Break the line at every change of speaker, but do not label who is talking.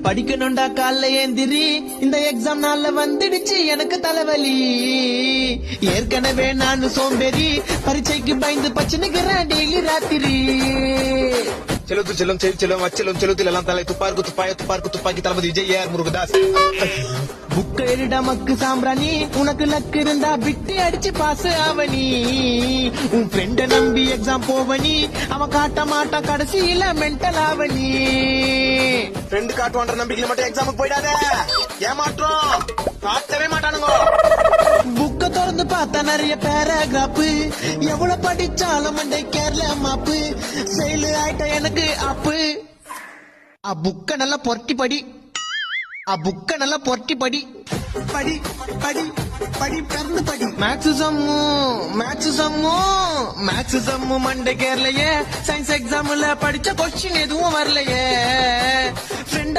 படிக்கணும்டா காலைல ஏந்திரி, இந்த எக்ஸாம் நாள்ல வந்துடுச்சு எனக்கு தலைவலி. ஏற்கனவே நான் சோம்பேறி, பரீட்சைக்கு பயந்து பச்சுனுக்கிறேன் டெய்லி ராத்திரி.
செலுத்து செல்லும் செல்லும் வச்செல்லும் செலுத்தில் எல்லாம் தலை துப்பாருக்கு துப்பாக்கி தளபதி விஜய் ஏஆர் முருகதாஸ்.
புக்க எழுட மக்கு சாம்பிராணி, உனக்கு லக்கு இருந்தா விட்டு அடிச்சு பாசு ஆவணி. உன் ஃப்ரெண்ட நம்பி எக்ஸாம் போவனி, அவன் காட்ட மாட்டான் கடைசியில மென்டல் ஆவணி.
ஃப்ரெண்டு காட்டுவான்ற நம்பிக்கையில மட்டும் எக்ஸாமுக்கு போயிடாத, ஏமாற்றம் காட்டவே மாட்டானுங்க.
புக்க திறந்து பார்த்தா நிறைய பேராகிராஃப், எவ்வளவு படிச்சாலும் மண்டை கேரள மாப்பு. செயலு ஆயிட்ட எனக்கு அப்பு. புக்க நல்லா பொறுக்கி படி, புக்க நல்லா பொறுக்கி படி. படி படி படி பிறந்து படி. மேக்ஸ் சம்மு மண்டை கேரளையே. சயின்ஸ் எக்ஸாம்ல படிச்ச கொஸ்டின் எதுவும் வரலையே. ஃப்ரெண்ட